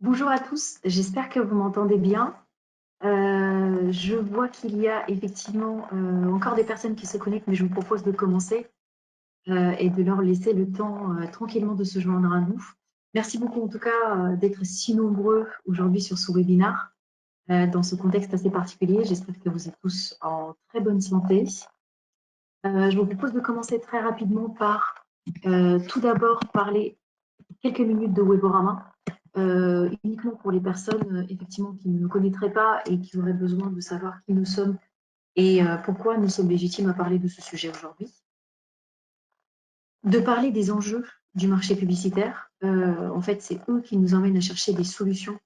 Bonjour à tous, j'espère que vous m'entendez bien. Je vois qu'il y a effectivement encore des personnes qui se connectent, mais je vous propose de commencer et de leur laisser le temps tranquillement de se joindre à nous. Merci beaucoup en tout cas d'être si nombreux aujourd'hui sur ce webinaire dans ce contexte assez particulier. J'espère que vous êtes tous en très bonne santé. Je vous propose de commencer très rapidement par tout d'abord parler quelques minutes de Weborama. Uniquement pour les personnes effectivement qui ne nous connaîtraient pas et qui auraient besoin de savoir qui nous sommes et pourquoi nous sommes légitimes à parler de ce sujet aujourd'hui. De parler des enjeux du marché publicitaire. En fait, c'est eux qui nous emmènent à chercher des solutions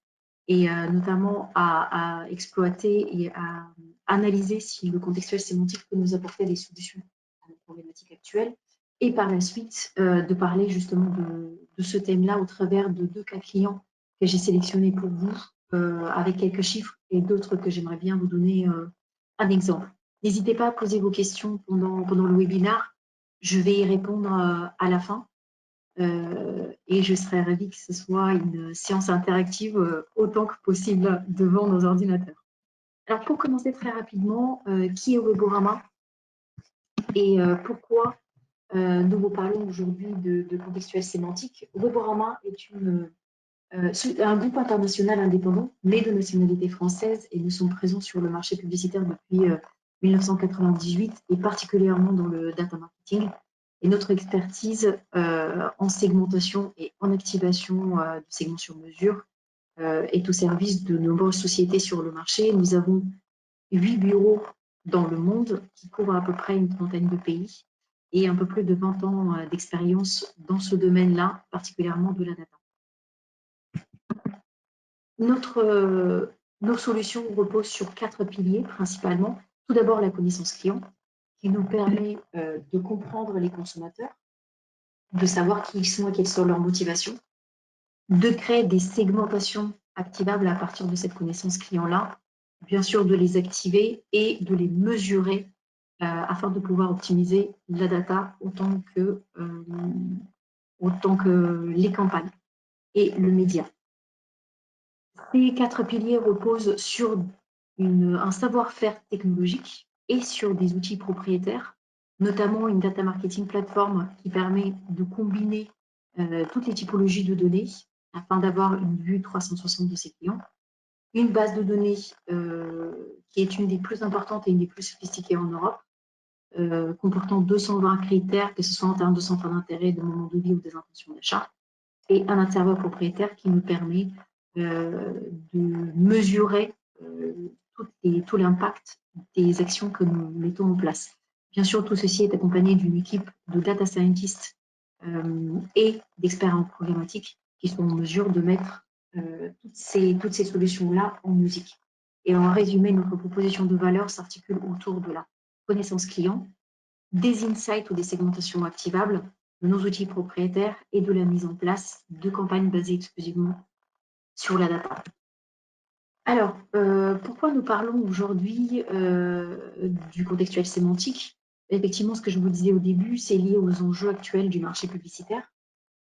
et notamment à exploiter et à analyser si le contextuel sémantique peut nous apporter des solutions à la problématique actuelle. Et par la suite, de parler justement de ce thème-là au travers de 2 cas clients que j'ai sélectionnés pour vous, avec quelques chiffres et d'autres que j'aimerais bien vous donner un exemple. N'hésitez pas à poser vos questions pendant le webinaire. Je vais y répondre à la fin. Et je serais ravie que ce soit une séance interactive autant que possible devant nos ordinateurs. Alors, pour commencer très rapidement, qui est Weborama et pourquoi nous vous parlons aujourd'hui de contextuel sémantique. Weborama est un groupe international indépendant, né de nationalité française, et nous sommes présents sur le marché publicitaire depuis 1998 et particulièrement dans le data marketing. Et notre expertise en segmentation et en activation de segments sur mesure est au service de nombreuses sociétés sur le marché. Nous avons 8 bureaux dans le monde qui couvrent à peu près une trentaine de pays et un peu plus de 20 ans d'expérience dans ce domaine-là, particulièrement de la data. Nos solutions reposent sur 4 piliers principalement. Tout d'abord, la connaissance client, qui nous permet de comprendre les consommateurs, de savoir qui ils sont et quelles sont leurs motivations, de créer des segmentations activables à partir de cette connaissance client-là, bien sûr de les activer et de les mesurer afin de pouvoir optimiser la data autant que les campagnes et le média. Ces 4 piliers reposent sur un savoir-faire technologique et sur des outils propriétaires, notamment une data marketing plateforme qui permet de combiner toutes les typologies de données afin d'avoir une vue 360 de ses clients. Une base de données qui est une des plus importantes et une des plus sophistiquées en Europe, comportant 220 critères, que ce soit en termes de centre d'intérêt, de moment de vie ou des intentions d'achat, et un serveur propriétaire qui nous permet de mesurer tout l'impact des actions que nous mettons en place. Bien sûr, tout ceci est accompagné d'une équipe de data scientists et d'experts en problématiques qui sont en mesure de mettre toutes ces solutions-là en musique. Et en résumé, notre proposition de valeur s'articule autour de la connaissance client, des insights ou des segmentations activables, de nos outils propriétaires et de la mise en place de campagnes basées exclusivement sur la data. Alors, pourquoi nous parlons aujourd'hui du contextuel sémantique? Effectivement, ce que je vous disais au début, c'est lié aux enjeux actuels du marché publicitaire.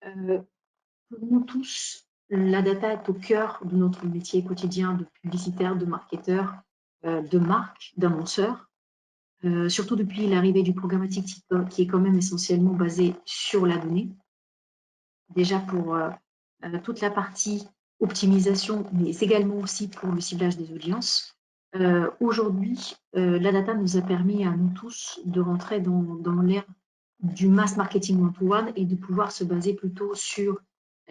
Pour nous tous, la data est au cœur de notre métier quotidien de publicitaire, de marketeur, de marque, d'annonceur. Surtout depuis l'arrivée du programmatique qui est quand même essentiellement basé sur la donnée. Déjà pour toute la partie optimisation, mais également aussi pour le ciblage des audiences. Aujourd'hui, la data nous a permis à nous tous de rentrer dans l'ère du mass marketing one-to-one et de pouvoir se baser plutôt sur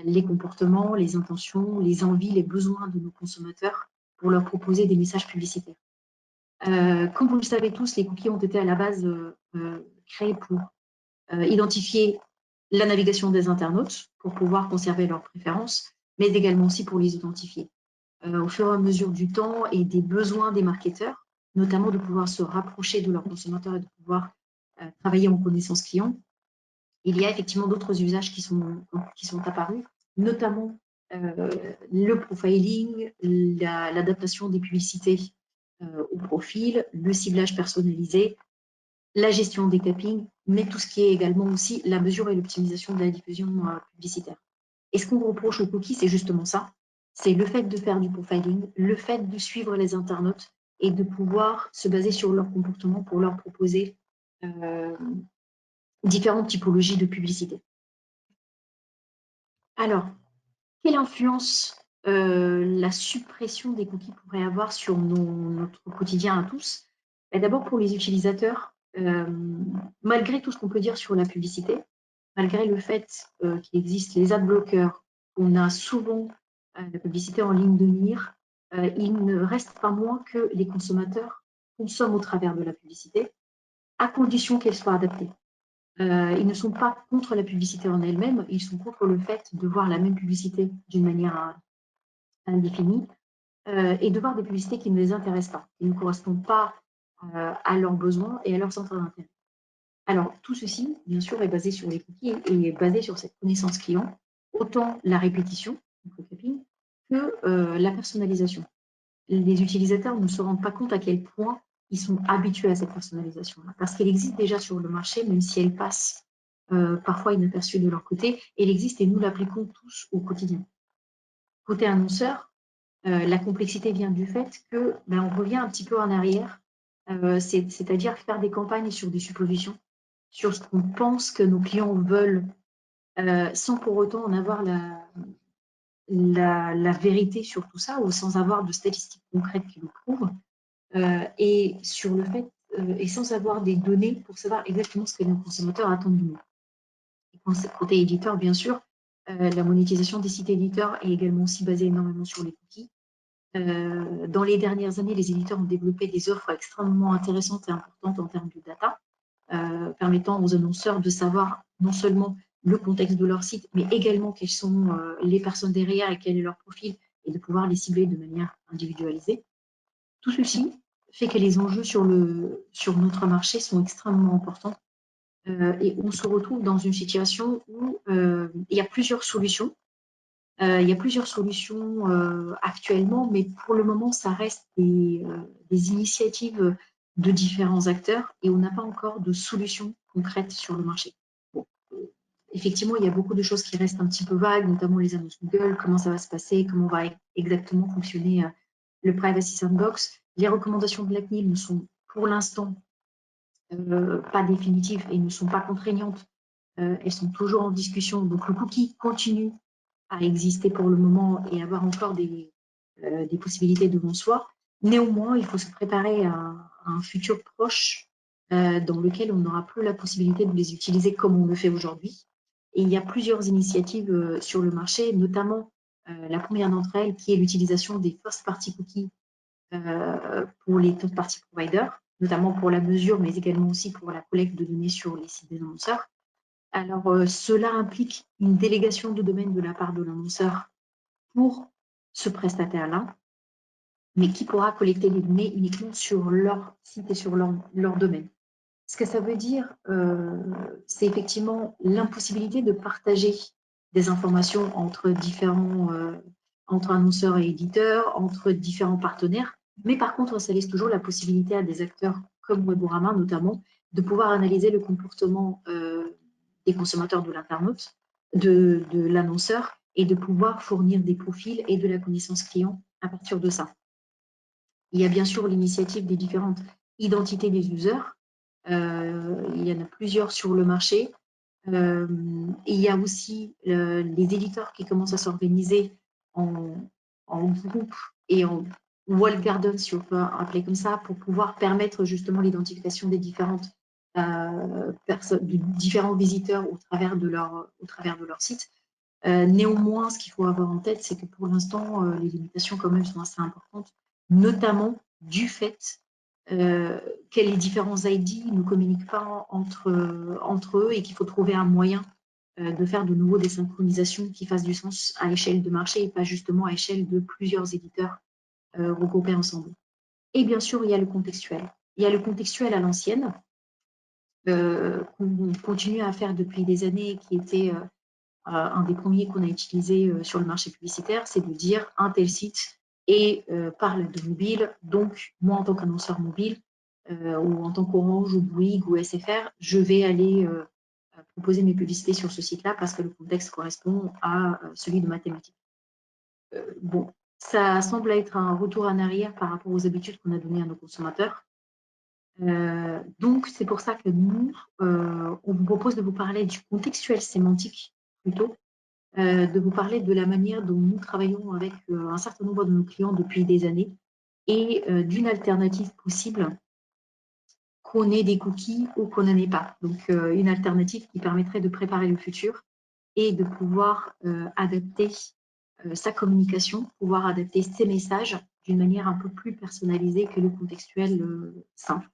les comportements, les intentions, les envies, les besoins de nos consommateurs pour leur proposer des messages publicitaires. Comme vous le savez tous, les cookies ont été à la base créés pour identifier la navigation des internautes pour pouvoir conserver leurs préférences, mais également aussi pour les identifier. Au fur et à mesure du temps et des besoins des marketeurs, notamment de pouvoir se rapprocher de leurs consommateurs et de pouvoir travailler en connaissance client, il y a effectivement d'autres usages qui sont apparus, notamment le profiling, l'adaptation des publicités au profil, le ciblage personnalisé, la gestion des cappings, mais tout ce qui est également aussi la mesure et l'optimisation de la diffusion publicitaire. Et ce qu'on reproche aux cookies, c'est justement ça, c'est le fait de faire du profiling, le fait de suivre les internautes et de pouvoir se baser sur leur comportement pour leur proposer différentes typologies de publicité. Alors, quelle influence la suppression des cookies pourrait avoir sur notre quotidien à tous? D'abord, pour les utilisateurs, malgré tout ce qu'on peut dire sur la publicité, malgré le fait qu'il existe les adblockers, on a souvent la publicité en ligne de mire, il ne reste pas moins que les consommateurs consomment au travers de la publicité, à condition qu'elle soit adaptée. Ils ne sont pas contre la publicité en elle-même, ils sont contre le fait de voir la même publicité d'une manière indéfinie et de voir des publicités qui ne les intéressent pas, qui ne correspondent pas à leurs besoins et à leur centre d'intérêt. Alors, tout ceci, bien sûr, est basé sur les cookies et est basé sur cette connaissance client, autant la répétition, le capping, que la personnalisation. Les utilisateurs ne se rendent pas compte à quel point ils sont habitués à cette personnalisation-là, parce qu'elle existe déjà sur le marché, même si elle passe parfois inaperçue de leur côté, elle existe et nous l'appliquons tous au quotidien. Côté annonceur, la complexité vient du fait que on revient un petit peu en arrière, c'est-à-dire faire des campagnes sur des suppositions, sur ce qu'on pense que nos clients veulent, sans pour autant en avoir la vérité sur tout ça, ou sans avoir de statistiques concrètes qui le prouvent, et sur le fait, et sans avoir des données pour savoir exactement ce que nos consommateurs attendent de nous. Et côté éditeur, bien sûr, la monétisation des sites éditeurs est également aussi basée énormément sur les cookies. Dans les dernières années, les éditeurs ont développé des offres extrêmement intéressantes et importantes en termes de data, permettant aux annonceurs de savoir non seulement le contexte de leur site, mais également quelles sont les personnes derrière et quel est leur profil, et de pouvoir les cibler de manière individualisée. Tout ceci fait que les enjeux sur notre marché sont extrêmement importants et on se retrouve dans une situation où il y a plusieurs solutions. Il y a plusieurs solutions actuellement, mais pour le moment, ça reste des initiatives de différents acteurs et on n'a pas encore de solutions concrètes sur le marché. Bon, effectivement, il y a beaucoup de choses qui restent un petit peu vagues, notamment les annonces Google, comment ça va se passer, comment va exactement fonctionner le Privacy Sandbox. Les recommandations de la CNIL ne sont pour l'instant pas définitives et ne sont pas contraignantes. Elles sont toujours en discussion, donc le cookie continue à exister pour le moment et avoir encore des possibilités devant soi. Néanmoins, il faut se préparer à un futur proche dans lequel on n'aura plus la possibilité de les utiliser comme on le fait aujourd'hui. Et il y a plusieurs initiatives sur le marché, notamment la première d'entre elles qui est l'utilisation des first-party cookies pour les third-party providers, notamment pour la mesure, mais également aussi pour la collecte de données sur les sites des annonceurs. Alors, cela implique une délégation de domaine de la part de l'annonceur pour ce prestataire-là, mais qui pourra collecter les données uniquement sur leur site et sur leur domaine. Ce que ça veut dire, c'est effectivement l'impossibilité de partager des informations entre entre annonceurs et éditeurs, entre différents partenaires, mais par contre, ça laisse toujours la possibilité à des acteurs comme Weborama notamment de pouvoir analyser le comportement des consommateurs de l'internaute, de l'annonceur, et de pouvoir fournir des profils et de la connaissance client à partir de ça. Il y a bien sûr l'initiative des différentes identités des users. Il y en a plusieurs sur le marché. Et il y a aussi les éditeurs qui commencent à s'organiser en groupe et en walled garden, si on peut appeler comme ça, pour pouvoir permettre justement l'identification des différentes différents visiteurs au travers de leur site. Néanmoins, ce qu'il faut avoir en tête, c'est que pour l'instant, les limitations quand même sont assez importantes, notamment du fait que les différents ID ne communiquent pas entre eux et qu'il faut trouver un moyen de faire de nouveau des synchronisations qui fassent du sens à échelle de marché et pas justement à échelle de plusieurs éditeurs regroupés ensemble. Et bien sûr, il y a le contextuel. Il y a le contextuel à l'ancienne, qu'on continue à faire depuis des années, qui était un des premiers qu'on a utilisé sur le marché publicitaire, c'est de dire un tel site et parle de mobile. Donc, moi, en tant qu'annonceur mobile, ou en tant qu'Orange ou Bouygues ou SFR, je vais aller proposer mes publicités sur ce site-là parce que le contexte correspond à celui de ma thématique. bon, ça semble être un retour en arrière par rapport aux habitudes qu'on a données à nos consommateurs. Donc, c'est pour ça que nous, on vous propose de vous parler du contextuel sémantique plutôt, de vous parler de la manière dont nous travaillons avec un certain nombre de nos clients depuis des années et d'une alternative possible qu'on ait des cookies ou qu'on n'en ait pas. Donc, une alternative qui permettrait de préparer le futur et de pouvoir adapter sa communication, pouvoir adapter ses messages d'une manière un peu plus personnalisée que le contextuel simple.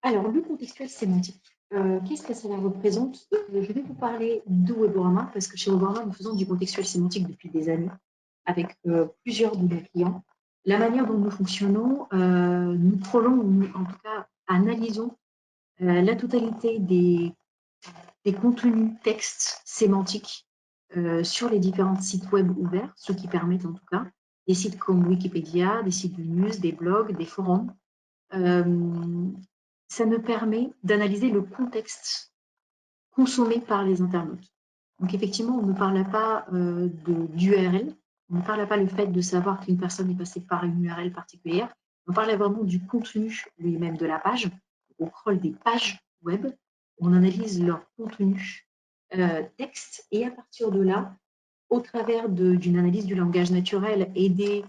Alors, le contextuel sémantique, qu'est-ce que cela représente? Je vais vous parler de Weborama, parce que chez Weborama, nous faisons du contextuel sémantique depuis des années, avec plusieurs de nos clients. La manière dont nous fonctionnons, nous prenons, en tout cas, analysons la totalité des contenus textes sémantiques sur les différents sites web ouverts, ce qui permettent en tout cas, des sites comme Wikipédia, des sites de news, des blogs, des forums. Ça nous permet d'analyser le contexte consommé par les internautes. Donc effectivement, on ne parle pas d'URL, on ne parle pas le fait de savoir qu'une personne est passée par une URL particulière, on parle vraiment du contenu lui-même de la page. On scrolle des pages web, on analyse leur contenu texte et à partir de là, au travers d'une analyse du langage naturel et des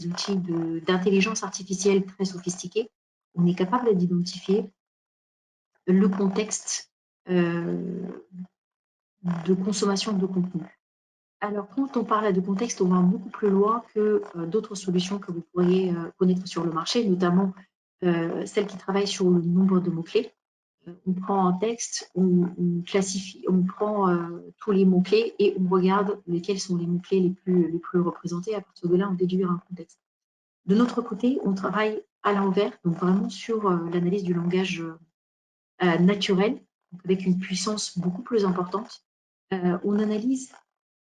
outils d'intelligence artificielle très sophistiqués, on est capable d'identifier le contexte de consommation de contenu. Alors, quand on parle de contexte, on va beaucoup plus loin que d'autres solutions que vous pourriez connaître sur le marché, notamment celles qui travaillent sur le nombre de mots-clés. On prend un texte, on classifie, on prend tous les mots-clés et on regarde lesquels sont les mots-clés les plus représentés. À partir de là, on déduit un contexte. De notre côté, on travaille à l'envers, donc vraiment sur l'analyse du langage naturel, donc avec une puissance beaucoup plus importante. On analyse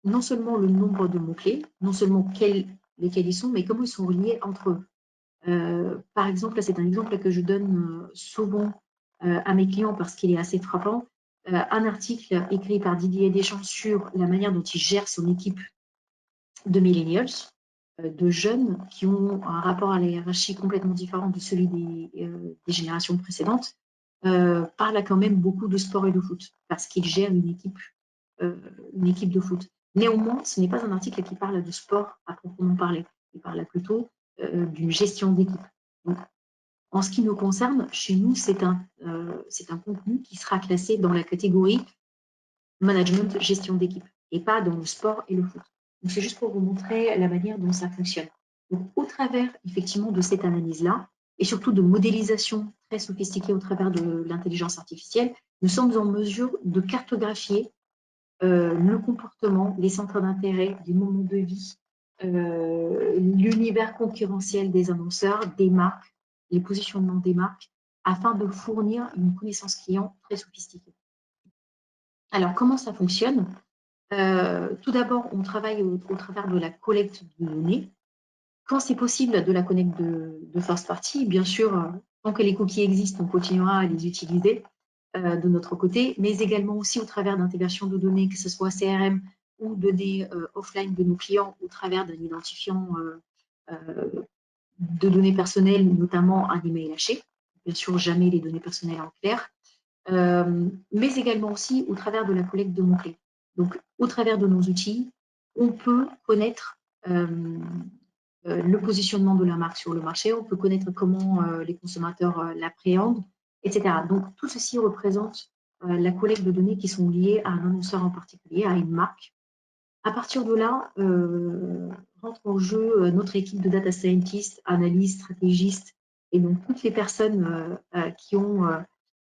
non seulement le nombre de mots-clés, non seulement lesquels ils sont, mais comment ils sont reliés entre eux. Par exemple, c'est un exemple que je donne souvent à mes clients parce qu'il est assez frappant. Un article écrit par Didier Deschamps sur la manière dont il gère son équipe de millennials, de jeunes qui ont un rapport à la hiérarchie complètement différent de celui des générations précédentes, parle quand même beaucoup de sport et de foot parce qu'il gère une équipe de foot. Néanmoins, ce n'est pas un article qui parle de sport à proprement parler. Il parle plutôt d'une gestion d'équipe. Donc, en ce qui nous concerne, chez nous, c'est un contenu qui sera classé dans la catégorie management, gestion d'équipe, et pas dans le sport et le foot. Donc, c'est juste pour vous montrer la manière dont ça fonctionne. Donc, au travers, effectivement, de cette analyse-là, et surtout de modélisation très sophistiquée au travers de l'intelligence artificielle, nous sommes en mesure de cartographier le comportement, les centres d'intérêt, les moments de vie, l'univers concurrentiel des annonceurs, des marques, les positionnements des marques, afin de fournir une connaissance client très sophistiquée. Alors, comment ça fonctionne? Tout d'abord, on travaille au travers de la collecte de données. Quand c'est possible de la collecte de first party, bien sûr, tant que les cookies existent, on continuera à les utiliser de notre côté, mais également aussi au travers d'intégration de données, que ce soit CRM ou de données offline de nos clients au travers d'un identifiant de données personnelles, notamment un email haché. Bien sûr, jamais les données personnelles en clair. Mais également aussi au travers de la collecte de mots-clés. Donc, au travers de nos outils, on peut connaître le positionnement de la marque sur le marché, on peut connaître comment les consommateurs l'appréhendent, etc. Donc, tout ceci représente la collecte de données qui sont liées à un annonceur en particulier, à une marque. À partir de là, rentre en jeu notre équipe de data scientists, analystes, stratégistes, et donc toutes les personnes qui ont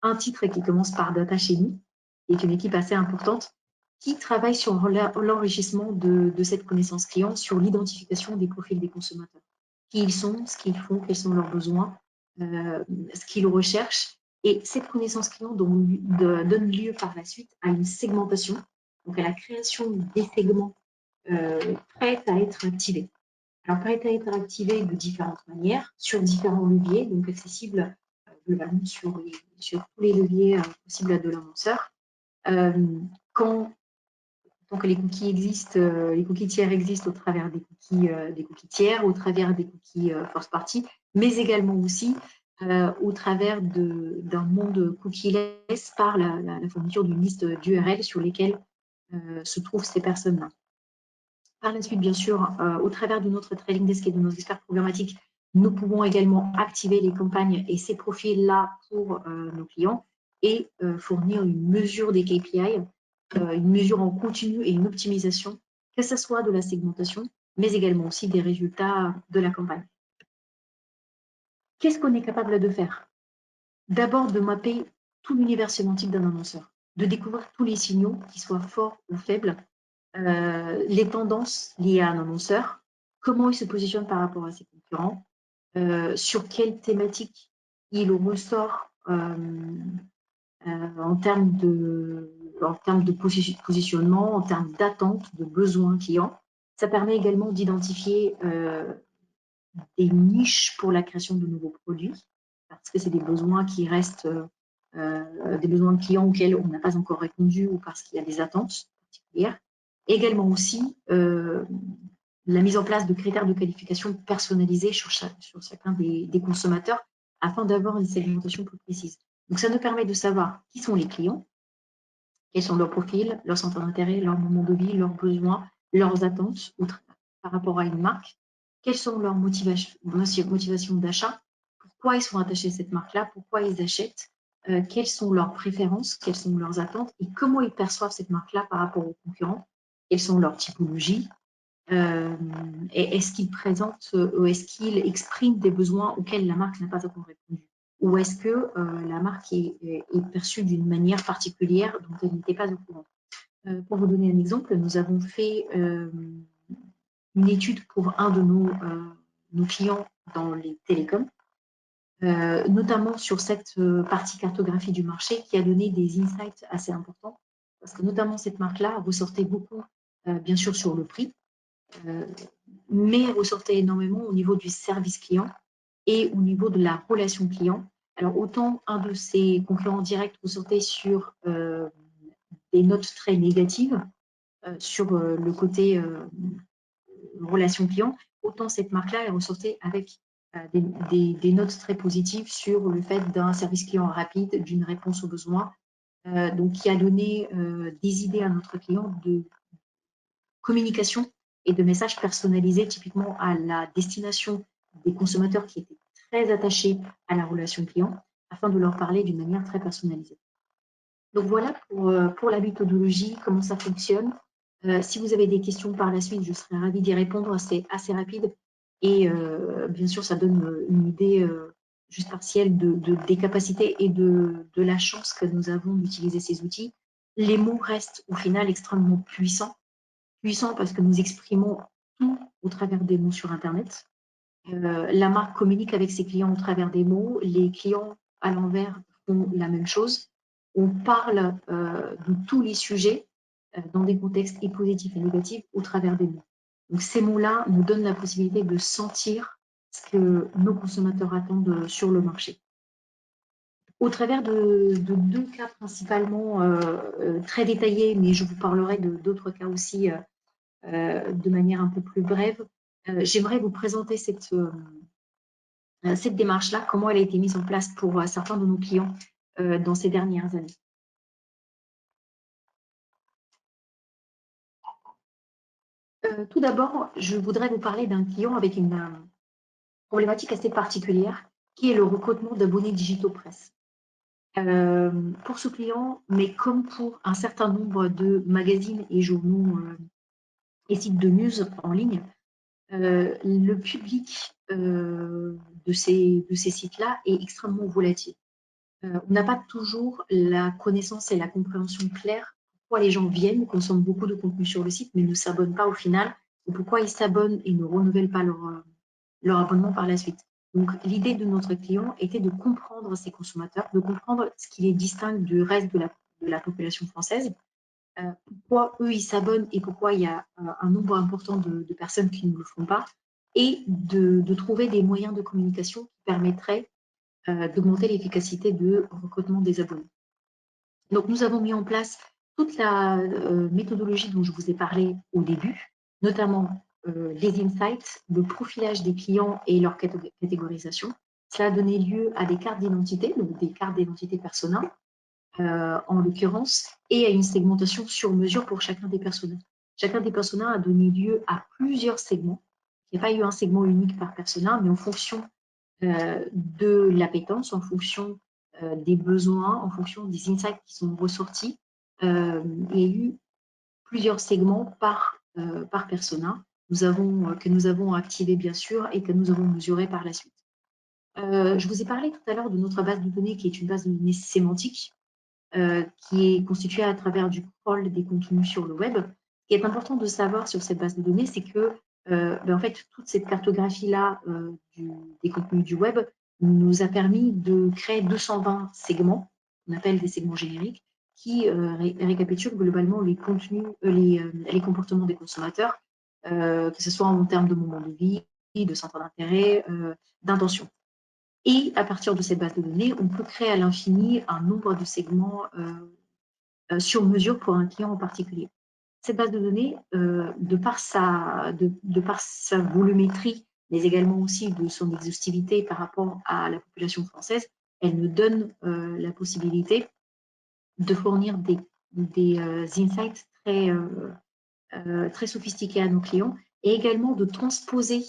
un titre et qui commence par data chez nous, qui est une équipe assez importante, qui travaille sur l'enrichissement de cette connaissance client, sur l'identification des profils des consommateurs. Qui ils sont, ce qu'ils font, quels sont leurs besoins, ce qu'ils recherchent. Et cette connaissance client donne lieu par la suite à une segmentation, donc à la création des segments prêts à être activés. Alors, prêts à être activés de différentes manières, sur différents leviers, donc accessibles globalement sur tous les leviers possibles de l'annonceur. Quand que les cookies existent, les cookies tiers existent au travers des cookies tiers, au travers des cookies first party, mais également aussi au travers d'un monde cookieless par la fourniture d'une liste d'URL sur lesquelles se trouvent ces personnes-là. Par la suite, bien sûr, au travers de notre trading desk et de nos experts programmatiques, nous pouvons également activer les campagnes et ces profils-là pour nos clients et fournir une mesure des KPI, une mesure en continu et une optimisation, que ce soit de la segmentation, mais également aussi des résultats de la campagne. Qu'est-ce qu'on est capable de faire? D'abord, de mapper tout l'univers sémantique d'un annonceur, de découvrir tous les signaux, qu'ils soient forts ou faibles, les tendances liées à un annonceur, comment il se positionne par rapport à ses concurrents, sur quelle thématique il ressort en termes de positionnement, en termes d'attente, de besoins clients. Ça permet également d'identifier des niches pour la création de nouveaux produits, parce que c'est des besoins qui restent des besoins de clients auxquels on n'a pas encore répondu ou parce qu'il y a des attentes particulières. Également aussi la mise en place de critères de qualification personnalisés sur chacun des consommateurs afin d'avoir une segmentation plus précise. Donc, ça nous permet de savoir qui sont les clients, quels sont leurs profils, leurs centres d'intérêt, leurs moments de vie, leurs besoins, leurs attentes par rapport à une marque, quelles sont leurs motivations d'achat, pourquoi ils sont attachés à cette marque-là, pourquoi ils achètent, quelles sont leurs préférences, quelles sont leurs attentes et comment ils perçoivent cette marque-là par rapport aux concurrents, quelles sont leurs typologies, et est-ce qu'ils présentent, est-ce qu'ils expriment des besoins auxquels la marque n'a pas encore répondu, ou est-ce que la marque est perçue d'une manière particulière dont elle n'était pas au courant. Pour vous donner un exemple, nous avons fait une étude pour un de nos clients dans les télécoms, notamment sur cette partie cartographie du marché qui a donné des insights assez importants, parce que notamment cette marque-là ressortait beaucoup, bien sûr, sur le prix, mais ressortait énormément au niveau du service client et au niveau de la relation client. Alors, autant un de ses concurrents directs ressortait sur des notes très négatives sur le côté relation client, autant cette marque-là est ressortie avec des notes très positives sur le fait d'un service client rapide, d'une réponse aux besoins, donc qui a donné des idées à notre client de communication et de messages personnalisés typiquement à la destination des consommateurs qui étaient très attachés à la relation client afin de leur parler d'une manière très personnalisée. Donc voilà pour la méthodologie, comment ça fonctionne. Si vous avez des questions par la suite, je serai ravie d'y répondre. C'est assez rapide et bien sûr, ça donne une idée juste partielle des capacités et de la chance que nous avons d'utiliser ces outils. Les mots restent au final extrêmement puissants parce que nous exprimons tout au travers des mots sur Internet. La marque communique avec ses clients au travers des mots. Les clients, à l'envers, font la même chose. On parle de tous les sujets dans des contextes et positifs et négatifs au travers des mots. Donc, ces mots-là nous donnent la possibilité de sentir ce que nos consommateurs attendent sur le marché. Au travers de deux cas principalement très détaillés, mais je vous parlerai d'autres cas aussi de manière un peu plus brève, j'aimerais vous présenter cette démarche-là, comment elle a été mise en place pour certains de nos clients dans ces dernières années. Tout d'abord, je voudrais vous parler d'un client avec une problématique assez particulière, qui est le recrutement d'abonnés digitaux presse. Pour ce client, mais comme pour un certain nombre de magazines et journaux et sites de news en ligne, le public de ces sites-là est extrêmement volatile. On n'a pas toujours la connaissance et la compréhension claire pourquoi les gens viennent, consomment beaucoup de contenu sur le site, mais ne s'abonnent pas au final, ou pourquoi ils s'abonnent et ne renouvellent pas leur abonnement par la suite. Donc, l'idée de notre client était de comprendre ces consommateurs, de comprendre ce qui les distingue du reste de la population française, pourquoi eux, ils s'abonnent et pourquoi il y a un nombre important de personnes qui ne le font pas, et de trouver des moyens de communication qui permettraient d'augmenter l'efficacité de recrutement des abonnés. Donc, nous avons mis en place toute la méthodologie dont je vous ai parlé au début, notamment les insights, le profilage des clients et leur catégorisation. Cela a donné lieu à des cartes d'identité, donc des cartes d'identité persona, en l'occurrence, et à une segmentation sur mesure pour chacun des personas. Chacun des personas a donné lieu à plusieurs segments. Il n'y a pas eu un segment unique par persona, mais en fonction de l'appétence, en fonction des besoins, en fonction des insights qui sont ressortis, il y a eu plusieurs segments par persona que nous avons activé bien sûr et que nous avons mesuré par la suite. Je vous ai parlé tout à l'heure de notre base de données qui est une base de données sémantique qui est constituée à travers du crawl des contenus sur le web. Ce qui est important de savoir sur cette base de données, c'est que en fait, toute cette cartographie-là des contenus du web nous a permis de créer 220 segments, qu'on appelle des segments génériques, qui récapitulent globalement les contenus, les comportements des consommateurs, que ce soit en termes de moment de vie, de centre d'intérêt, d'intention. Et à partir de cette base de données, on peut créer à l'infini un nombre de segments sur mesure pour un client en particulier. Cette base de données, de par sa volumétrie, mais également aussi de son exhaustivité par rapport à la population française, elle nous donne la possibilité de fournir des insights très sophistiqués à nos clients et également de transposer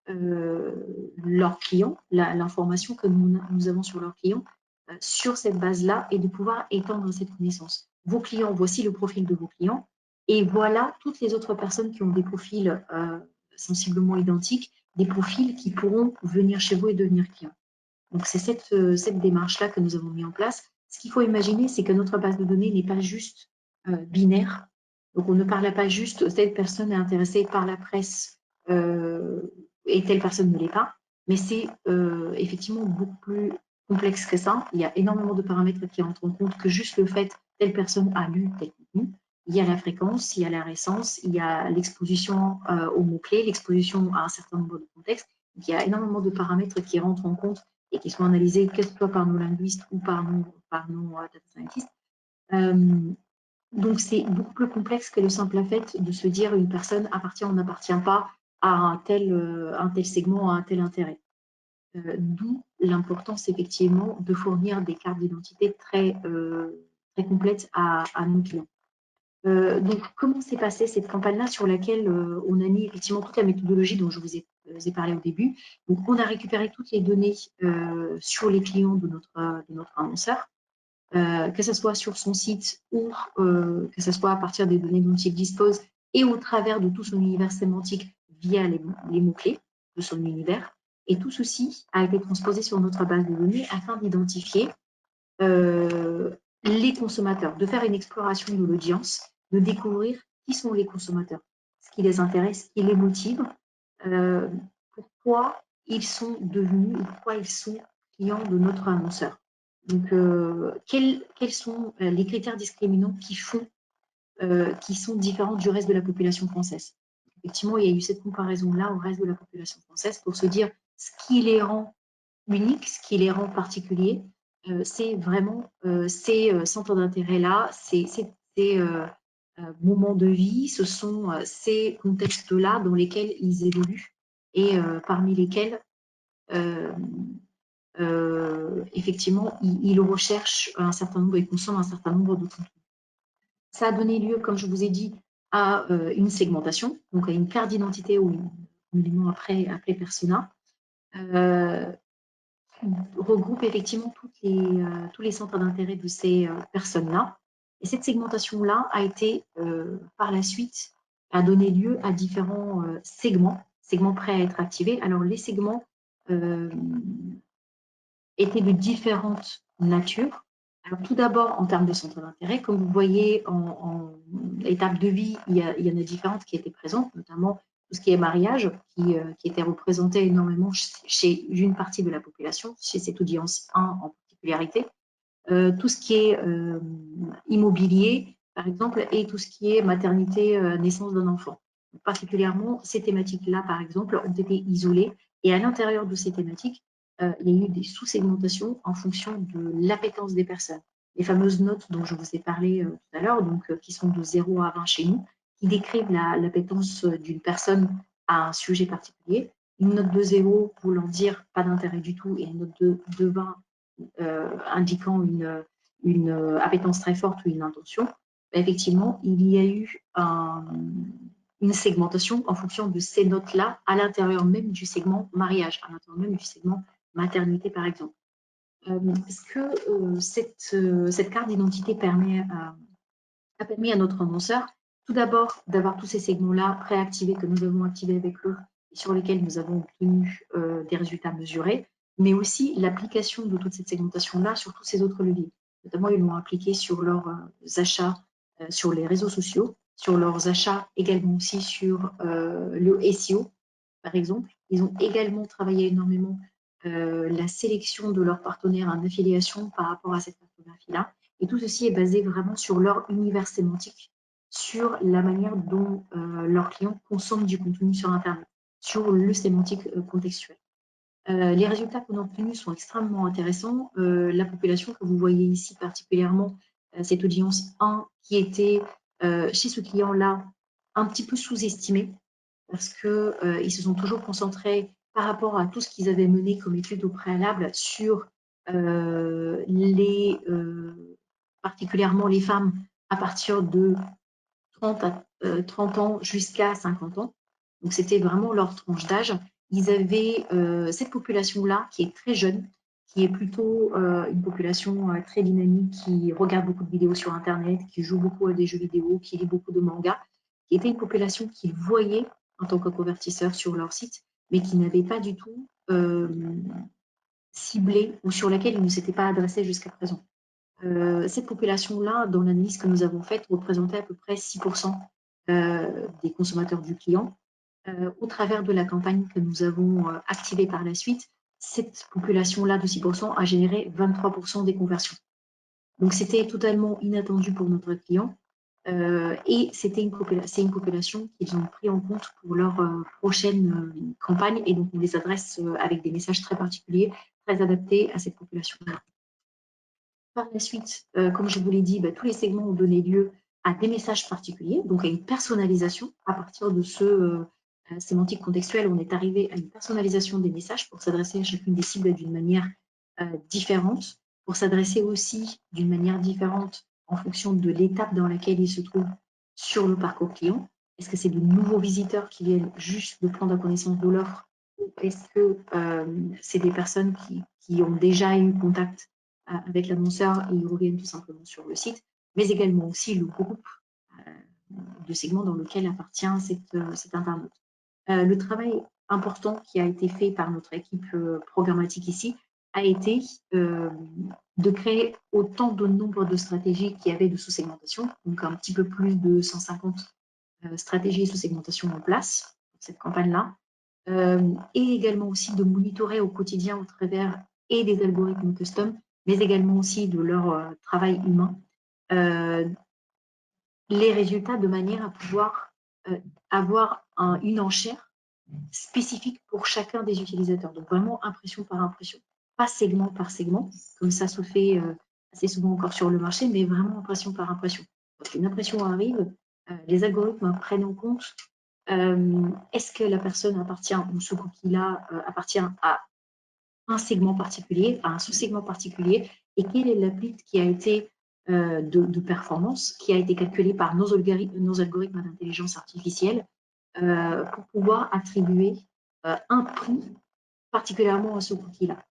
leurs clients, l'information que nous avons sur leurs clients, sur cette base-là et de pouvoir étendre cette connaissance. Vos clients, voici le profil de vos clients et voilà toutes les autres personnes qui ont des profils sensiblement identiques, des profils qui pourront venir chez vous et devenir clients. Donc, c'est cette démarche-là que nous avons mis en place. Ce qu'il faut imaginer, c'est que notre base de données n'est pas juste binaire. Donc, on ne parle pas juste telle personne est intéressée par la presse et telle personne ne l'est pas, mais c'est effectivement beaucoup plus complexe que ça. Il y a énormément de paramètres qui rentrent en compte que juste le fait telle personne a lu tel contenu. Il y a la fréquence, il y a la récence, il y a l'exposition aux mots-clés, l'exposition à un certain nombre de contextes. Il y a énormément de paramètres qui rentrent en compte et qui sont analysés, que ce soit par nos linguistes ou par nos data scientists. Donc, c'est beaucoup plus complexe que le simple fait de se dire une personne appartient ou n'appartient pas à un tel segment, à un tel intérêt. D'où l'importance, effectivement, de fournir des cartes d'identité très complètes à nos clients. Donc, comment s'est passée cette campagne-là sur laquelle on a mis effectivement toute la méthodologie dont je vous ai parlé au début. Donc, on a récupéré toutes les données sur les clients de notre annonceur, que ce soit sur son site ou que ce soit à partir des données dont il dispose et au travers de tout son univers sémantique via les mots-clés de son univers. Et tout ceci a été transposé sur notre base de données afin d'identifier les consommateurs, de faire une exploration de l'audience, de découvrir qui sont les consommateurs, ce qui les intéresse, ce qui les motive, pourquoi ils sont devenus ou pourquoi ils sont clients de notre annonceur. Donc, quels sont les critères discriminants qui sont différents du reste de la population française. Effectivement, il y a eu cette comparaison-là au reste de la population française pour se dire ce qui les rend uniques, ce qui les rend particuliers, c'est vraiment ces centres d'intérêt-là, ces moments de vie, ce sont ces contextes-là dans lesquels ils évoluent et parmi lesquels, effectivement, ils recherchent un certain nombre et consomment un certain nombre de contenus. Ça a donné lieu, comme je vous ai dit, à une segmentation, donc à une carte d'identité ou communément appelée persona, regroupe effectivement tous les centres d'intérêt de ces personnes-là. Et cette segmentation-là a été, par la suite, a donné lieu à différents segments prêts à être activés. Alors, les segments étaient de différentes natures. Alors, tout d'abord, en termes de centres d'intérêt, comme vous voyez, en étape de vie, il y en a différentes qui étaient présentes, notamment tout ce qui est mariage, qui était représenté énormément chez une partie de la population, chez cette audience 1 en particularité. Tout ce qui est immobilier, par exemple, et tout ce qui est maternité, naissance d'un enfant. Particulièrement, ces thématiques-là, par exemple, ont été isolées. Et à l'intérieur de ces thématiques, il y a eu des sous-segmentations en fonction de l'appétence des personnes. les fameuses notes dont je vous ai parlé tout à l'heure, donc qui sont de 0 à 20 chez nous, qui décrivent l'appétence d'une personne à un sujet particulier. Une note de 0 voulant dire pas d'intérêt du tout et une note de 20 indiquant une appétence très forte ou une intention. Effectivement, il y a eu une segmentation en fonction de ces notes-là à l'intérieur même du segment mariage, à l'intérieur même du segment maternité, par exemple. Ce que cette carte d'identité a permis à notre annonceur, tout d'abord, d'avoir tous ces segments-là préactivés que nous avons activés avec eux et sur lesquels nous avons obtenu des résultats mesurés, mais aussi l'application de toute cette segmentation-là sur tous ces autres leviers. Notamment, ils l'ont appliqué sur leurs achats sur les réseaux sociaux, sur leurs achats également aussi sur le SEO, par exemple. Ils ont également travaillé énormément la sélection de leurs partenaires en affiliation par rapport à cette cartographie-là. Et tout ceci est basé vraiment sur leur univers sémantique, sur la manière dont leurs clients consomment du contenu sur Internet, sur le sémantique contextuel. Les résultats qu'on a obtenus sont extrêmement intéressants. La population que vous voyez ici particulièrement, cette audience 1 qui était chez ce client-là un petit peu sous-estimée parce qu'ils se sont toujours concentrés par rapport à tout ce qu'ils avaient mené comme étude au préalable sur particulièrement les femmes à partir de 30 ans jusqu'à 50 ans. Donc, c'était vraiment leur tranche d'âge. Ils avaient cette population-là qui est très jeune, qui est plutôt une population très dynamique, qui regarde beaucoup de vidéos sur Internet, qui joue beaucoup à des jeux vidéo, qui lit beaucoup de mangas, qui était une population qu'ils voyaient en tant que convertisseurs sur leur site, mais qui n'avait pas du tout ciblé ou sur laquelle ils ne s'étaient pas adressés jusqu'à présent. Cette population-là, dans l'analyse que nous avons faite, représentait à peu près 6% des consommateurs du client. Au travers de la campagne que nous avons activée par la suite, cette population-là de 6% a généré 23% des conversions. Donc, c'était totalement inattendu pour notre client. Et c'est une population qu'ils ont pris en compte pour leur prochaine campagne. Et donc, on les adresse avec des messages très particuliers, très adaptés à cette population-là. Par la suite, comme je vous l'ai dit, tous les segments ont donné lieu à des messages particuliers, donc à une personnalisation. À partir de ce sémantique contextuel, on est arrivé à une personnalisation des messages pour s'adresser à chacune des cibles d'une manière différente, pour s'adresser aussi d'une manière différente en fonction de l'étape dans laquelle ils se trouvent sur le parcours client. Est-ce que c'est de nouveaux visiteurs qui viennent juste de prendre connaissance de l'offre ou est-ce que c'est des personnes qui ont déjà eu contact avec l'annonceur et ils reviennent tout simplement sur le site, mais également aussi le groupe de segments dans lequel appartient cet internaute. Le travail important qui a été fait par notre équipe programmatique ici a été de créer autant de nombre de stratégies qu'il y avait de sous-segmentation, donc un petit peu plus de 150 stratégies sous-segmentation en place pour cette campagne-là, et également aussi de monitorer au quotidien au travers et des algorithmes custom, mais également aussi de leur travail humain, les résultats de manière à pouvoir avoir une enchère spécifique pour chacun des utilisateurs. Donc vraiment impression par impression, pas segment par segment, comme ça se fait assez souvent encore sur le marché, mais vraiment impression par impression. Quand une impression arrive, les algorithmes prennent en compte est-ce que la personne appartient, ou ce cookie-là appartient à un segment particulier, à un sous-segment particulier, et quelle est l'appli qui a été de performance, qui a été calculée par nos algorithmes d'intelligence artificielle pour pouvoir attribuer un prix particulièrement à ce cookie-là.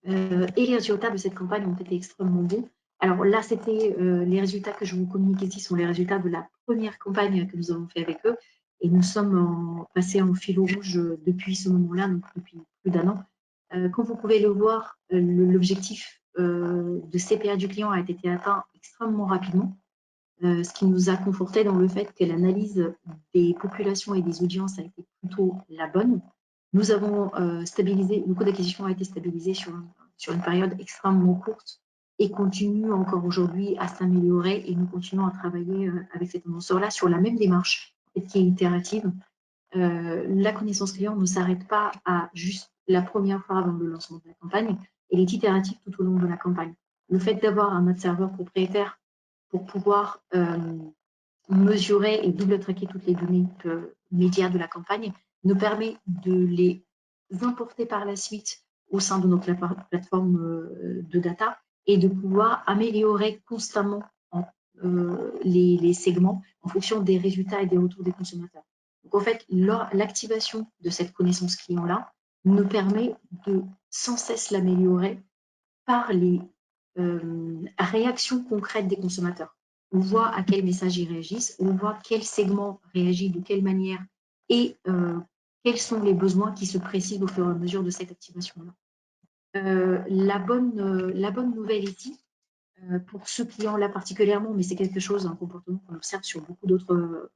Et les résultats de cette campagne ont été extrêmement bons. Alors là, c'était les résultats que je vous communique ici sont les résultats de la première campagne que nous avons fait avec eux. Et nous sommes passés en fil rouge depuis ce moment-là, donc depuis plus d'un an. Comme vous pouvez le voir, l'objectif de CPA du client a été atteint extrêmement rapidement, ce qui nous a conforté dans le fait que l'analyse des populations et des audiences a été plutôt la bonne. Nous avons stabilisé, le coût d'acquisition a été stabilisé sur une période extrêmement courte et continue encore aujourd'hui à s'améliorer et nous continuons à travailler avec cet annonceur-là sur la même démarche qui est itérative. La connaissance client ne s'arrête pas à juste la première fois avant le lancement de la campagne, elle est itérative tout au long de la campagne. le fait d'avoir un ad serveur propriétaire pour pouvoir mesurer et double-traquer toutes les données médias de la campagne nous permet de les importer par la suite au sein de notre plateforme de data et de pouvoir améliorer constamment les segments en fonction des résultats et des retours des consommateurs. Donc en fait, l'activation de cette connaissance client-là nous permet de sans cesse l'améliorer par les réactions concrètes des consommateurs. On voit à quel message ils réagissent, on voit quel segment réagit de quelle manière et quels sont les besoins qui se précisent au fur et à mesure de cette activation-là. La bonne nouvelle ici, pour ce client-là particulièrement, mais c'est quelque chose, un comportement qu'on observe sur beaucoup d'autres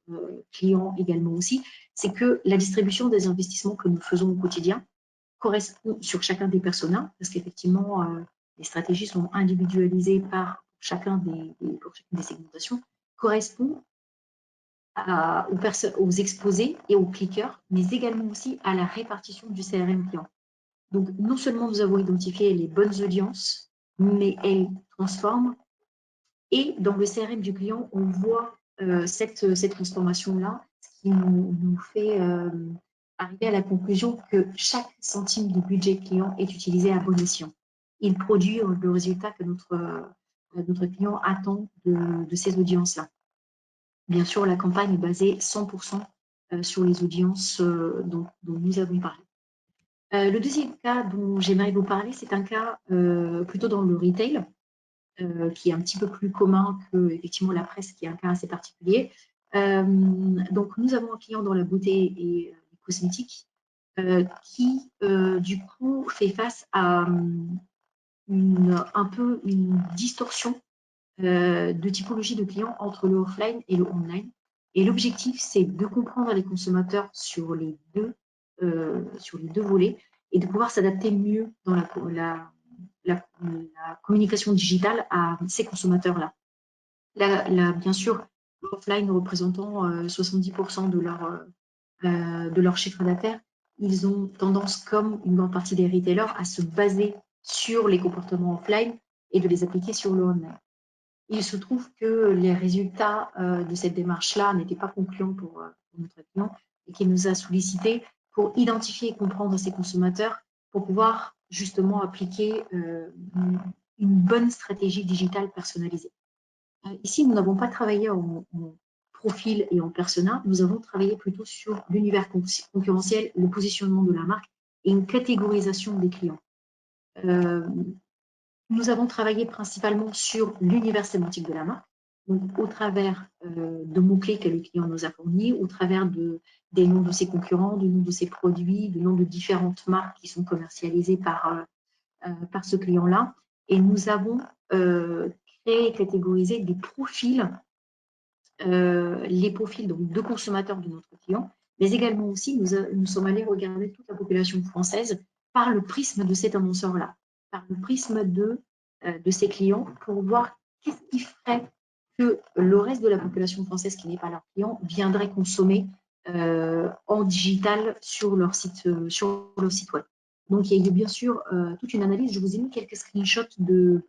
clients également aussi, c'est que la distribution des investissements que nous faisons au quotidien correspond sur chacun des personas, parce qu'effectivement, les stratégies sont individualisées pour chacune des segmentations, correspond aux exposés et aux cliqueurs, mais également aussi à la répartition du CRM client. Donc, non seulement nous avons identifié les bonnes audiences, mais elles transforment. Et dans le CRM du client, on voit cette transformation-là, ce qui nous fait arriver à la conclusion que chaque centime de budget client est utilisé à bon escient. Il produit le résultat que notre client attend de ces audiences-là. Bien sûr, la campagne est basée 100% sur les audiences dont nous avons parlé. Le deuxième cas dont j'aimerais vous parler, c'est un cas plutôt dans le retail, qui est un petit peu plus commun que effectivement la presse, qui est un cas assez particulier. Donc, nous avons un client dans la beauté et les cosmétiques qui, du coup, fait face à un peu une distorsion de typologie de clients entre le offline et le online. Et l'objectif, c'est de comprendre les consommateurs sur les deux volets et de pouvoir s'adapter mieux dans la communication digitale à ces consommateurs-là. Bien sûr, l'offline représentant 70% de leur chiffre d'affaires, ils ont tendance, comme une grande partie des retailers, à se baser sur les comportements offline et de les appliquer sur le online. Il se trouve que les résultats de cette démarche-là n'étaient pas concluants pour notre client et qu'il nous a sollicité pour identifier et comprendre ces consommateurs pour pouvoir justement appliquer une bonne stratégie digitale personnalisée. Ici, nous n'avons pas travaillé en profil et en persona, nous avons travaillé plutôt sur l'univers concurrentiel, le positionnement de la marque et une catégorisation des clients. Nous avons travaillé principalement sur l'univers sémantique de la marque, donc au travers de mots-clés que le client nous a fournis, au travers des noms de ses concurrents, du nom de ses produits, du nom de différentes marques qui sont commercialisées par ce client-là. Et nous avons créé et catégorisé des profils, les profils donc, de consommateurs de notre client, mais également aussi, nous sommes allés regarder toute la population française par le prisme de cet annonceur-là, par le prisme de ses clients, pour voir qu'est-ce qui ferait que le reste de la population française qui n'est pas leur client viendrait consommer en digital sur leur site web. Donc, il y a eu bien sûr toute une analyse. Je vous ai mis quelques screenshots de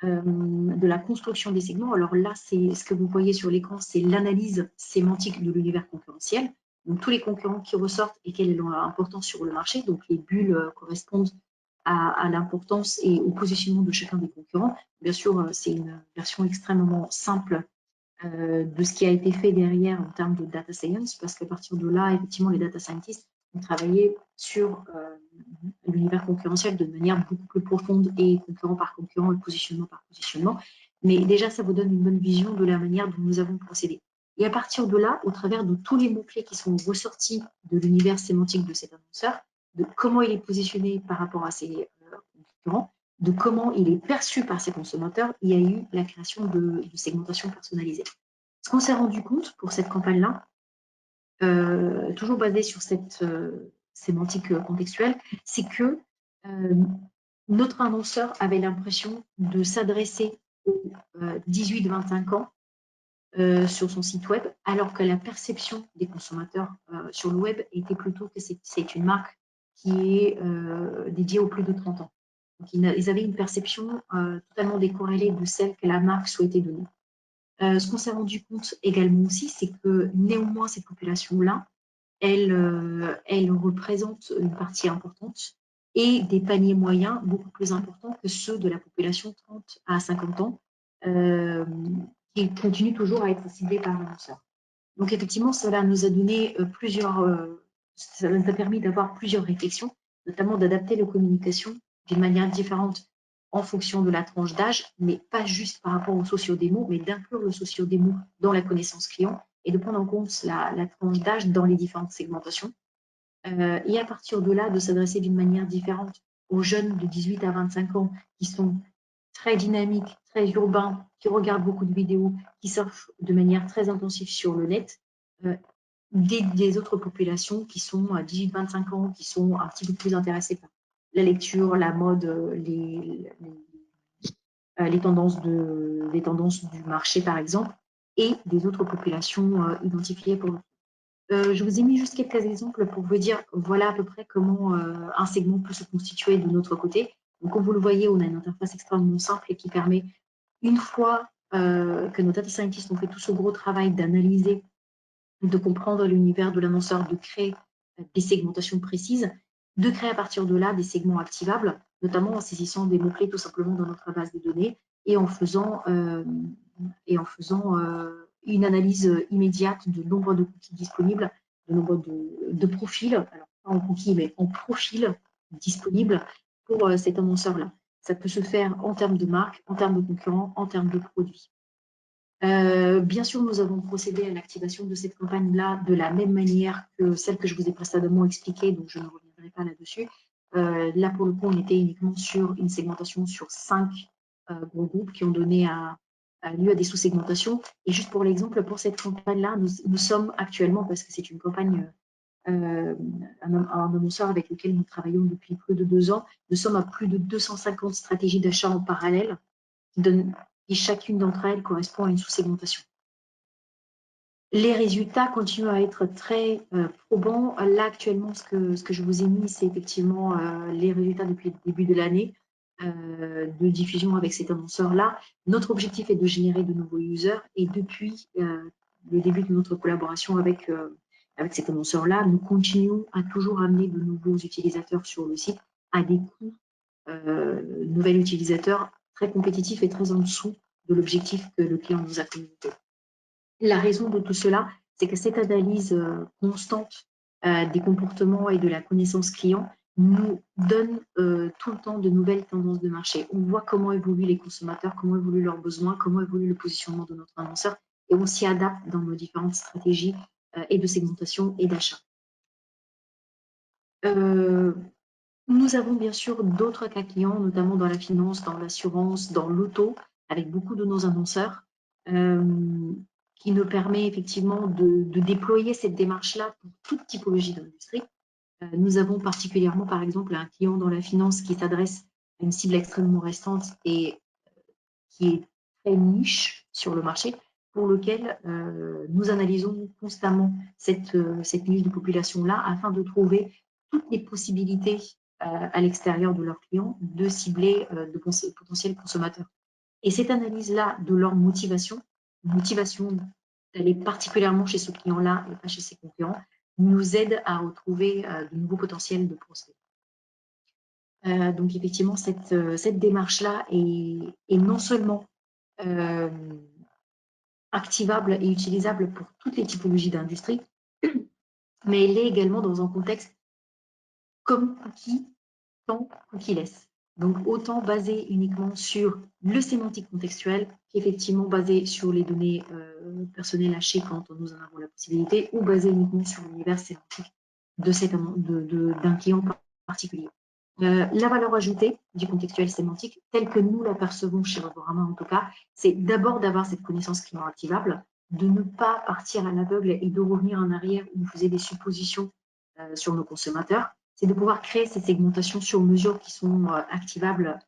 la construction des segments. Alors là, c'est ce que vous voyez sur l'écran, c'est l'analyse sémantique de l'univers concurrentiel. Donc, tous les concurrents qui ressortent et quelle est leur importance sur le marché. Donc, les bulles correspondent à l'importance et au positionnement de chacun des concurrents. Bien sûr, c'est une version extrêmement simple de ce qui a été fait derrière en termes de data science, parce qu'à partir de là, effectivement, les data scientists ont travaillé sur l'univers concurrentiel de manière beaucoup plus profonde et concurrent par concurrent et positionnement par positionnement. Mais déjà, ça vous donne une bonne vision de la manière dont nous avons procédé. Et à partir de là, au travers de tous les mots-clés qui sont ressortis de l'univers sémantique de cet annonceur, de comment il est positionné par rapport à ses concurrents, de comment il est perçu par ses consommateurs, il y a eu la création de segmentation personnalisée. Ce qu'on s'est rendu compte pour cette campagne-là, toujours basée sur cette sémantique contextuelle, c'est que notre annonceur avait l'impression de s'adresser aux 18-25 ans sur son site web, alors que la perception des consommateurs sur le web était plutôt que c'est une marque qui est dédiée aux plus de 30 ans. Donc, ils avaient une perception totalement décorrélée de celle que la marque souhaitait donner. Ce qu'on s'est rendu compte également aussi, c'est que néanmoins, cette population-là, elle représente une partie importante et des paniers moyens beaucoup plus importants que ceux de la population 30 à 50 ans, qui continuent toujours à être ciblés par l'annonceur. Donc effectivement, cela nous a donné ça nous a permis d'avoir plusieurs réflexions, notamment d'adapter les communications d'une manière différente en fonction de la tranche d'âge, mais pas juste par rapport au socio-démo, mais d'inclure le socio-démo dans la connaissance client et de prendre en compte la tranche d'âge dans les différentes segmentations. Et à partir de là, de s'adresser d'une manière différente aux jeunes de 18 à 25 ans qui sont très dynamiques, très urbains, qui regardent beaucoup de vidéos, qui surfent de manière très intensive sur le net, des autres populations qui sont à 18-25 ans, qui sont un petit peu plus intéressées par la lecture, la mode, les tendances du marché, par exemple, et des autres populations identifiées pour je vous ai mis juste quelques exemples pour vous dire, voilà à peu près comment un segment peut se constituer de notre côté. Donc, comme vous le voyez, on a une interface extrêmement simple et qui permet, une fois que nos data scientists ont fait tout ce gros travail d'analyser, de comprendre l'univers de l'annonceur, de créer des segmentations précises, de créer à partir de là des segments activables, notamment en saisissant des mots-clés tout simplement dans notre base de données et en faisant une analyse immédiate du nombre de cookies disponibles, du nombre de profils, alors pas en cookies, mais en profils disponibles pour cet annonceur-là. Ça peut se faire en termes de marque, en termes de concurrents, en termes de produits. Bien sûr, nous avons procédé à l'activation de cette campagne-là de la même manière que celle que je vous ai précédemment expliquée, donc je ne reviendrai pas là-dessus. Là, pour le coup, on était uniquement sur une segmentation sur 5 gros groupes qui ont donné lieu à des sous-segmentations. Et juste pour l'exemple, pour cette campagne-là, nous sommes actuellement, parce que c'est une campagne, un annonceur avec lequel nous travaillons depuis plus de 2 ans, nous sommes à plus de 250 stratégies d'achat en parallèle et chacune d'entre elles correspond à une sous-segmentation. Les résultats continuent à être très probants. Là, actuellement, ce que je vous ai mis, c'est effectivement les résultats depuis le début de l'année de diffusion avec cet annonceur-là. Notre objectif est de générer de nouveaux users et depuis le début de notre collaboration avec cet annonceur-là, nous continuons à toujours amener de nouveaux utilisateurs sur le site à des coûts nouvel utilisateur très compétitif et très en dessous de l'objectif que le client nous a communiqué. La raison de tout cela, c'est que cette analyse constante des comportements et de la connaissance client nous donne tout le temps de nouvelles tendances de marché. On voit comment évoluent les consommateurs, comment évoluent leurs besoins, comment évolue le positionnement de notre annonceur et on s'y adapte dans nos différentes stratégies et de segmentation et d'achat. Nous avons bien sûr d'autres cas clients, notamment dans la finance, dans l'assurance, dans l'auto, avec beaucoup de nos annonceurs, qui nous permet effectivement de déployer cette démarche-là pour toute typologie d'industrie. Nous avons particulièrement, par exemple, un client dans la finance qui s'adresse à une cible extrêmement restante et qui est très niche sur le marché, pour lequel nous analysons constamment cette niche de population-là afin de trouver toutes les possibilités à l'extérieur de leurs clients de cibler de potentiels consommateurs. Et cette analyse-là de leur motivation d'aller particulièrement chez ce client-là et pas chez ses concurrents, nous aide à retrouver de nouveaux potentiels de prospects. Donc effectivement, cette démarche-là est non seulement activable et utilisable pour toutes les typologies d'industrie, mais elle est également dans un contexte comme cookie, tant cookie-less. Donc autant basé uniquement sur le sémantique contextuel qu'effectivement basé sur les données personnelles hachées quand nous en avons la possibilité, ou basé uniquement sur l'univers sémantique d'un client particulier. La valeur ajoutée du contextuel sémantique, telle que nous la percevons chez Vaporama en tout cas, c'est d'abord d'avoir cette connaissance client activable, de ne pas partir à l'aveugle et de revenir en arrière où on faisait des suppositions sur nos consommateurs, c'est de pouvoir créer ces segmentations sur mesure qui sont activables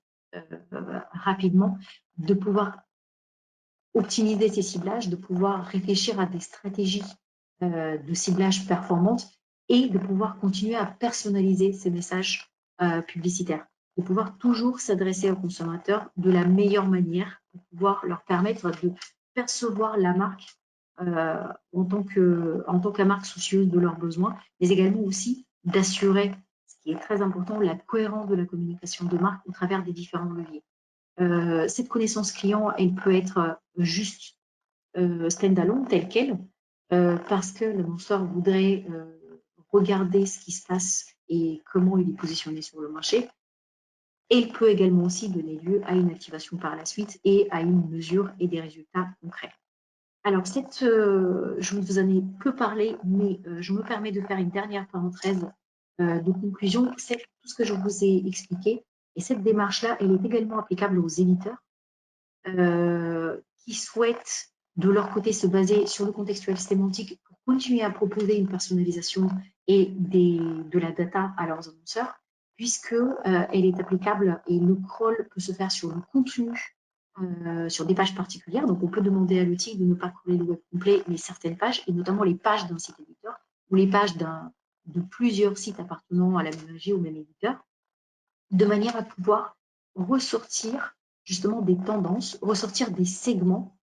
rapidement, de pouvoir optimiser ces ciblages, de pouvoir réfléchir à des stratégies de ciblage performantes et de pouvoir continuer à personnaliser ces messages publicitaires. de pouvoir toujours s'adresser aux consommateurs de la meilleure manière pour pouvoir leur permettre de percevoir la marque en tant que la marque soucieuse de leurs besoins, mais également aussi d'assurer, ce qui est très important, la cohérence de la communication de marque au travers des différents leviers. Cette connaissance client, elle peut être juste stand-alone, telle qu'elle, parce que l'annonceur voudrait regarder ce qui se passe et comment il est positionné sur le marché. Et il peut également aussi donner lieu à une activation par la suite et à une mesure et des résultats concrets. Alors, je vous en ai peu parlé, mais je me permets de faire une dernière parenthèse de conclusion. C'est tout ce que je vous ai expliqué. Et cette démarche-là, elle est également applicable aux éditeurs qui souhaitent de leur côté se baser sur le contextuel sémantique pour continuer à proposer une personnalisation et de la data à leurs annonceurs, puisque elle est applicable et le crawl peut se faire sur le contenu, sur des pages particulières. Donc, on peut demander à l'outil de ne pas crawler le web complet, mais certaines pages, et notamment les pages d'un site éditeur ou les pages de plusieurs sites appartenant à la même AG ou au même éditeur, de manière à pouvoir ressortir justement des tendances, ressortir des segments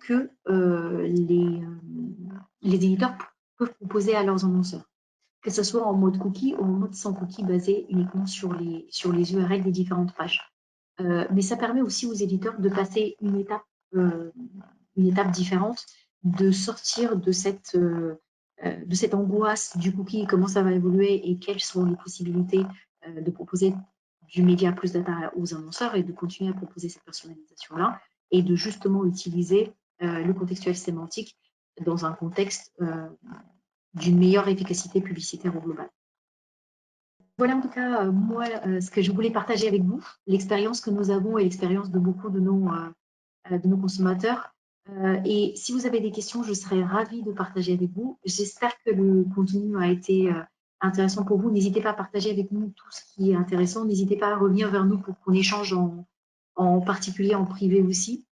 que les éditeurs peuvent proposer à leurs annonceurs, que ce soit en mode cookie ou en mode sans cookie basé uniquement sur les URL des différentes pages. Mais ça permet aussi aux éditeurs de passer une étape différente, de sortir de cette angoisse du cookie, comment ça va évoluer et quelles sont les possibilités de proposer du média plus data aux annonceurs et de continuer à proposer cette personnalisation-là et de justement utiliser le contextuel sémantique dans un contexte d'une meilleure efficacité publicitaire au global. Voilà en tout cas, moi, ce que je voulais partager avec vous, l'expérience que nous avons et l'expérience de beaucoup de nos consommateurs. Et si vous avez des questions, je serais ravie de partager avec vous. J'espère que le contenu a été intéressant pour vous. N'hésitez pas à partager avec nous tout ce qui est intéressant. N'hésitez pas à revenir vers nous pour qu'on échange en particulier en privé aussi.